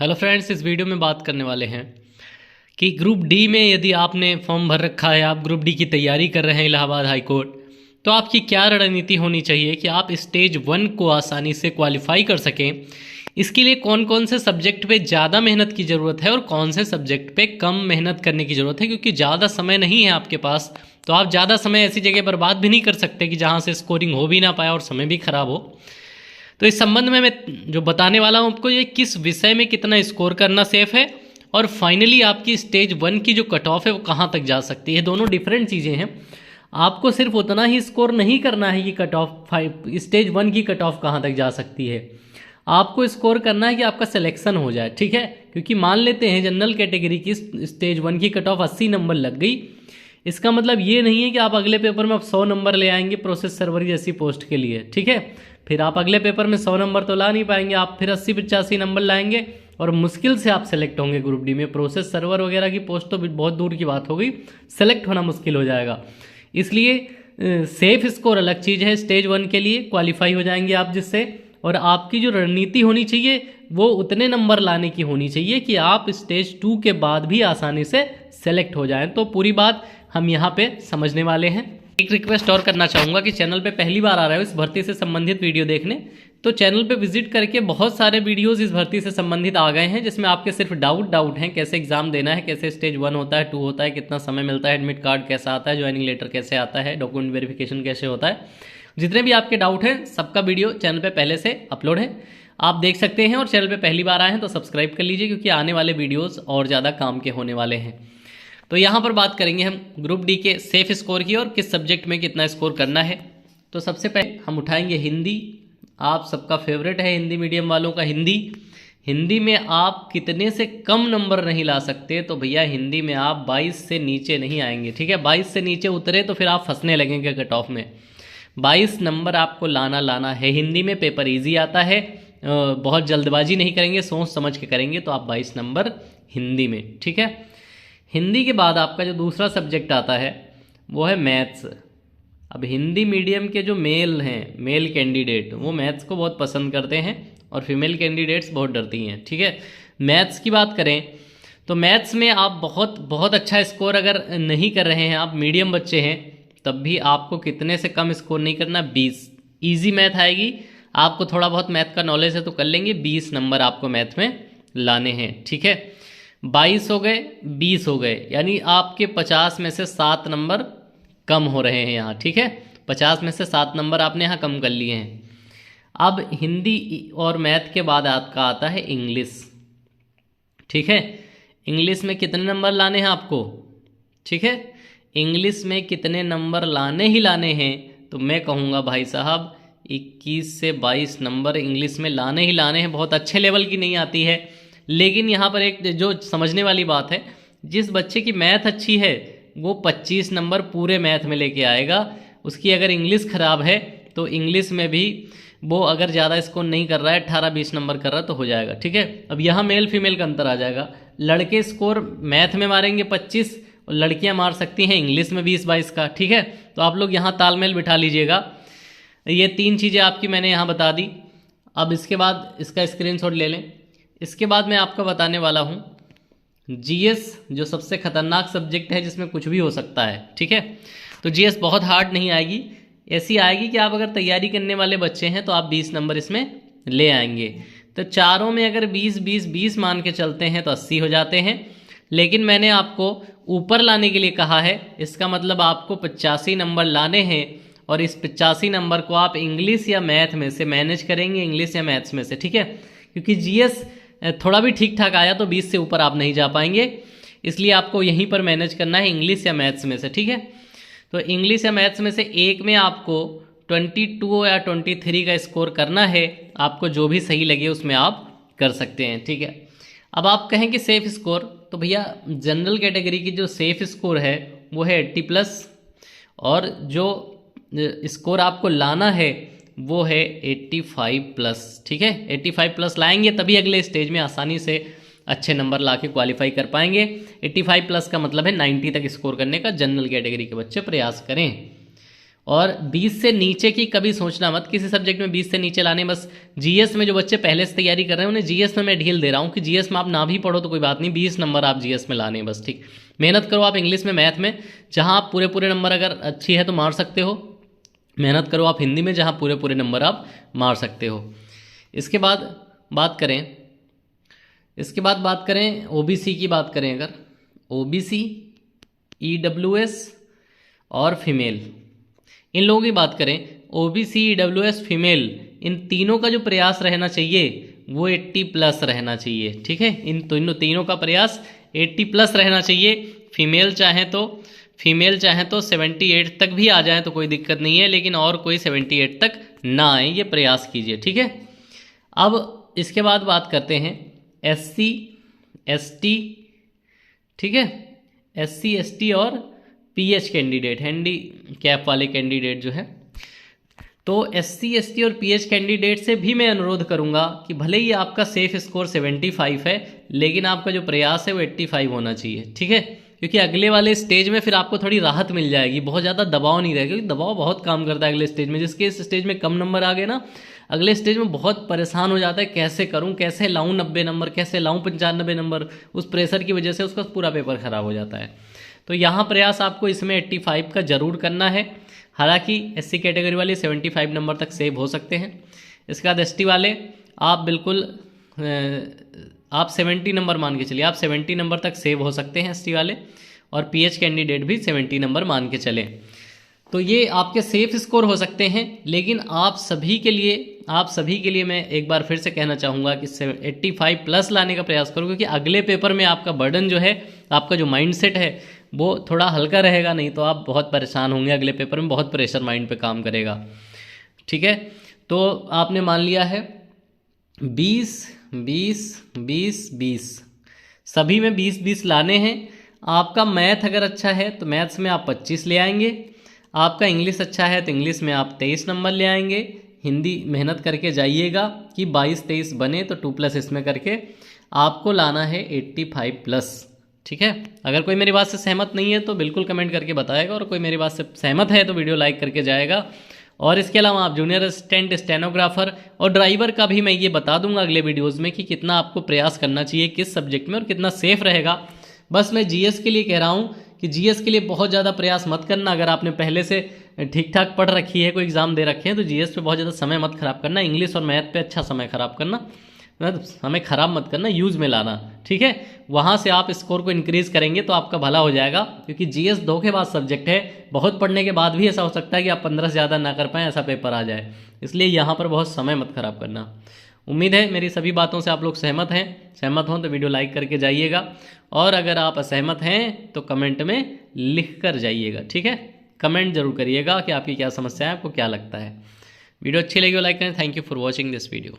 Hello friends, इस video में बात करने वाले हैं कि ग्रुप डी में यदि आपने फॉर्म भर रखा है, आप ग्रुप डी की तैयारी कर रहे हैं इलाहाबाद हाई कोर्ट, तो आपकी क्या रणनीति होनी चाहिए कि आप स्टेज 1 को आसानी से क्वालिफाई कर सकें। इसके लिए कौन कौन से सब्जेक्ट पे ज़्यादा मेहनत की ज़रूरत है और कौन से सब्जेक्ट पे कम मेहनत करने की ज़रूरत है, क्योंकि ज़्यादा समय नहीं है आपके पास, तो आप ज़्यादा समय ऐसी जगह बर्बाद भी नहीं कर सकते कि जहाँ से स्कोरिंग हो भी ना पाए और समय भी खराब हो। तो इस संबंध में मैं जो बताने वाला हूँ आपको, ये किस विषय में कितना स्कोर करना सेफ है और फाइनली आपकी स्टेज 1 की जो कट ऑफ है वो कहाँ तक जा सकती है। दोनों डिफरेंट चीज़ें हैं। आपको सिर्फ उतना ही स्कोर नहीं करना है कि कट ऑफ स्टेज 1 की कट ऑफ कहाँ तक जा सकती है, आपको स्कोर करना है कि आपका सिलेक्शन हो जाए। ठीक है, क्योंकि मान लेते हैं जनरल कैटेगरी की स्टेज 1 की कट ऑफ 80 नंबर लग गई, इसका मतलब ये नहीं है कि आप अगले पेपर में आप 100 नंबर ले आएंगे प्रोसेस सर्वर जैसी पोस्ट के लिए। ठीक है, फिर आप अगले पेपर में 100 नंबर तो ला नहीं पाएंगे, आप फिर 80-85 नंबर लाएंगे और मुश्किल से आप सेलेक्ट होंगे ग्रुप डी में। प्रोसेस सर्वर वगैरह की पोस्ट तो बहुत दूर की बात हो गई, सेलेक्ट होना मुश्किल हो जाएगा। इसलिए सेफ स्कोर अलग चीज़ है, स्टेज 1 के लिए क्वालिफाई हो जाएंगे आप जिससे, और आपकी जो रणनीति होनी चाहिए वो उतने नंबर लाने की होनी चाहिए कि आप स्टेज 2 के बाद भी आसानी से सेलेक्ट हो जाएं। तो पूरी बात हम यहाँ पे समझने वाले हैं। एक रिक्वेस्ट और करना चाहूँगा कि चैनल पे पहली बार आ रहे हो इस भर्ती से संबंधित वीडियो देखने, तो चैनल पे विजिट करके बहुत सारे वीडियोस इस भर्ती से संबंधित आ गए हैं, जिसमें आपके सिर्फ डाउट हैं कैसे एग्जाम देना है, कैसे स्टेज 1 होता है, 2 होता है, कितना समय मिलता है, एडमिट कार्ड कैसा आता है, ज्वाइनिंग लेटर कैसे आता है, डॉक्यूमेंट वेरिफिकेशन कैसे होता है। जितने भी आपके डाउट हैं सबका वीडियो चैनल पर पहले से अपलोड है, आप देख सकते हैं। और चैनल पर पहली बार आए हैं तो सब्सक्राइब कर लीजिए, क्योंकि आने वाले वीडियोज़ और ज़्यादा काम के होने वाले हैं। तो यहाँ पर बात करेंगे हम ग्रुप डी के सेफ स्कोर की और किस सब्जेक्ट में कितना स्कोर करना है। तो सबसे पहले हम उठाएंगे हिंदी। आप सबका फेवरेट है हिंदी मीडियम वालों का हिंदी। हिंदी में आप कितने से कम नंबर नहीं ला सकते, तो भैया हिंदी में आप 22 से नीचे नहीं आएंगे। ठीक है, 22 से नीचे उतरे तो फिर आप फंसने लगेंगे कट ऑफ में। 22 नंबर आपको लाना है। हिंदी में पेपर ईजी आता है, बहुत जल्दबाजी नहीं करेंगे, सोच समझ के करेंगे, तो आप 22 नंबर हिंदी में। ठीक है, हिंदी के बाद आपका जो दूसरा सब्जेक्ट आता है वो है मैथ्स। अब हिंदी मीडियम के जो मेल कैंडिडेट, वो मैथ्स को बहुत पसंद करते हैं और फीमेल कैंडिडेट्स बहुत डरती हैं। ठीक है, मैथ्स की बात करें तो मैथ्स में आप बहुत अच्छा स्कोर अगर नहीं कर रहे हैं, आप मीडियम बच्चे हैं, तब भी आपको कितने से कम स्कोर नहीं करना, 20। ईजी मैथ आएगी, आपको थोड़ा बहुत मैथ का नॉलेज है तो कर लेंगे, 20 नंबर आपको मैथ में लाने हैं। ठीक है, 22 हो गए, 20 हो गए, यानी आपके 50 में से 7 नंबर कम हो रहे हैं यहाँ। ठीक है, 50 में से 7 नंबर आपने यहाँ कम कर लिए हैं। अब हिंदी और मैथ के बाद आपका आता है इंग्लिश। ठीक है, इंग्लिश में कितने नंबर लाने हैं आपको? ठीक है, इंग्लिश में कितने नंबर लाने हैं, तो मैं कहूँगा भाई साहब 21 से 22 नंबर इंग्लिश में लाने हैं। बहुत अच्छे लेवल की नहीं आती है, लेकिन यहाँ पर एक जो समझने वाली बात है, जिस बच्चे की मैथ अच्छी है वो 25 नंबर पूरे मैथ में लेके आएगा। उसकी अगर इंग्लिश ख़राब है तो इंग्लिश में भी वो अगर ज़्यादा स्कोर नहीं कर रहा है, 18-20 नंबर कर रहा है, तो हो जाएगा। ठीक है, अब यहाँ मेल फीमेल का अंतर आ जाएगा। लड़के स्कोर मैथ में मारेंगे 25 और लड़कियाँ मार सकती हैं इंग्लिश में 20-22 का। ठीक है, तो आप लोग यहाँ तालमेल बिठा लीजिएगा। ये 3 चीज़ें आपकी मैंने यहाँ बता दी। अब इसके बाद इसका स्क्रीनशॉट ले लें। इसके बाद मैं आपको बताने वाला हूँ जीएस, जो सबसे खतरनाक सब्जेक्ट है, जिसमें कुछ भी हो सकता है। ठीक है, तो जीएस बहुत हार्ड नहीं आएगी, ऐसी आएगी कि आप अगर तैयारी करने वाले बच्चे हैं तो आप 20 नंबर इसमें ले आएंगे। तो चारों में अगर 20-20-20 मान के चलते हैं तो 80 हो जाते हैं, लेकिन मैंने आपको ऊपर लाने के लिए कहा है, इसका मतलब आपको 85 नंबर लाने हैं और इस 85 नंबर को आप इंग्लिश या मैथ में से मैनेज करेंगे, इंग्लिश या मैथ्स में से। ठीक है, क्योंकि जीएस थोड़ा भी ठीक ठाक आया तो 20 से ऊपर आप नहीं जा पाएंगे, इसलिए आपको यहीं पर मैनेज करना है इंग्लिश या मैथ्स में से। ठीक है, तो इंग्लिश या मैथ्स में से एक में आपको 22 या 23 का स्कोर करना है। आपको जो भी सही लगे उसमें आप कर सकते हैं। ठीक है, अब आप कहें कि सेफ स्कोर, तो भैया जनरल कैटेगरी की जो सेफ स्कोर है वो है 80+, और जो स्कोर आपको लाना है वो है 85+। ठीक है, 85+ लाएंगे तभी अगले स्टेज में आसानी से अच्छे नंबर ला के क्वालिफाई कर पाएंगे। 85+ का मतलब है 90 तक स्कोर करने का जनरल कैटेगरी के बच्चे प्रयास करें। और 20 से नीचे की कभी सोचना मत किसी सब्जेक्ट में 20 से नीचे लाने। बस जीएस में जो बच्चे पहले से तैयारी कर रहे हैं उन्हें जीएस में मैं ढील दे रहा हूँ कि जीएस में आप ना भी पढ़ो तो कोई बात नहीं, 20 नंबर आप जीएस में लाने बस, ठीक। मेहनत करो आप इंग्लिश में, मैथ में, जहाँ आप पूरे पूरे नंबर अगर अच्छी है तो मार सकते हो। मेहनत करो आप हिंदी में, जहाँ पूरे पूरे नंबर आप मार सकते हो। इसके बाद बात करें ओबीसी की बात करें, अगर ओबीसी, ईडब्ल्यूएस और फीमेल, इन लोगों की बात करें, ओबीसी, ईडब्ल्यूएस, फीमेल, इन तीनों का जो प्रयास रहना चाहिए वो 80+ रहना चाहिए, ठीक है। इन तीनों का प्रयास 80+ रहना चाहिए। फीमेल चाहें तो 78 तक भी आ जाए तो कोई दिक्कत नहीं है, लेकिन और कोई 78 तक ना आए, ये प्रयास कीजिए, ठीक है। अब इसके बाद बात करते हैं SC ST, ठीक है, SC ST और PH कैंडिडेट, हैंडीकैप वाले कैंडिडेट जो है। तो SC ST और PH कैंडिडेट से भी मैं अनुरोध करूंगा कि भले ही आपका सेफ स्कोर 75 है, लेकिन आपका जो प्रयास है वो 85 होना चाहिए, ठीक है। क्योंकि अगले वाले स्टेज में फिर आपको थोड़ी राहत मिल जाएगी, बहुत ज़्यादा दबाव नहीं रहेगा, क्योंकि दबाव बहुत काम करता है अगले स्टेज में। जिसके इस स्टेज में कम नंबर आ गए ना, अगले स्टेज में बहुत परेशान हो जाता है, कैसे करूं, कैसे लाऊं 90 नंबर, कैसे लाऊं 95 नंबर। उस प्रेशर की वजह से उसका पूरा पेपर खराब हो जाता है। तो यहाँ प्रयास आपको इसमें 85 का जरूर करना है। हालांकि SC कैटेगरी वाले 75 नंबर तक सेव हो सकते हैं। इसके बाद ST वाले आप बिल्कुल आप 70 नंबर मान के चलिए, आप 70 नंबर तक सेव हो सकते हैं ST वाले, और PH कैंडिडेट भी 70 नंबर मान के चलें। तो ये आपके सेफ स्कोर हो सकते हैं। लेकिन आप सभी के लिए मैं एक बार फिर से कहना चाहूँगा कि 85+ लाने का प्रयास करो, क्योंकि अगले पेपर में आपका बर्डन जो है, आपका जो माइंडसेट है वो थोड़ा हल्का रहेगा, नहीं तो आप बहुत परेशान होंगे। अगले पेपर में बहुत प्रेशर माइंड पे काम करेगा, ठीक है। तो आपने मान लिया है 20 20 20 20, सभी में 20 लाने हैं। आपका मैथ अगर अच्छा है तो मैथ्स में आप 25 ले आएंगे। आपका इंग्लिश अच्छा है तो इंग्लिश में आप 23 नंबर ले आएंगे। हिंदी मेहनत करके जाइएगा कि 22-23 बने, तो 2+ इसमें करके आपको लाना है 85+, ठीक है। अगर कोई मेरी बात से सहमत नहीं है तो बिल्कुल कमेंट करके बताएगा, और कोई मेरी बात से सहमत है तो वीडियो लाइक करके जाएगा। और इसके अलावा आप जूनियर असिस्टेंट, स्टेनोग्राफर और ड्राइवर का भी मैं ये बता दूंगा अगले वीडियोज़ में कि कितना आपको प्रयास करना चाहिए किस सब्जेक्ट में और कितना सेफ रहेगा। बस मैं GS के लिए कह रहा हूँ कि GS के लिए बहुत ज़्यादा प्रयास मत करना। अगर आपने पहले से ठीक ठाक पढ़ रखी है, कोई एग्ज़ाम दे रखे हैं, तो GS पे बहुत ज़्यादा समय मत खराब करना। इंग्लिश और मैथ पे अच्छा समय खराब करना, समय खराब मत करना, यूज़ में लाना, ठीक है। वहाँ से आप स्कोर को इंक्रीज करेंगे तो आपका भला हो जाएगा, क्योंकि GS धोखेबाज सब्जेक्ट है। बहुत पढ़ने के बाद भी ऐसा हो सकता है कि आप 15 से ज़्यादा ना कर पाएँ, ऐसा पेपर आ जाए। इसलिए यहाँ पर बहुत समय मत खराब करना। उम्मीद है मेरी सभी बातों से आप लोग सहमत हैं। सहमत हों तो वीडियो लाइक करके जाइएगा, और अगर आप असहमत हैं तो कमेंट में लिख कर जाइएगा, ठीक है। कमेंट जरूर करिएगा कि आपकी क्या समस्या है, आपको क्या लगता है। वीडियो अच्छी लगी हो लाइक करें। Thank you for watching this video.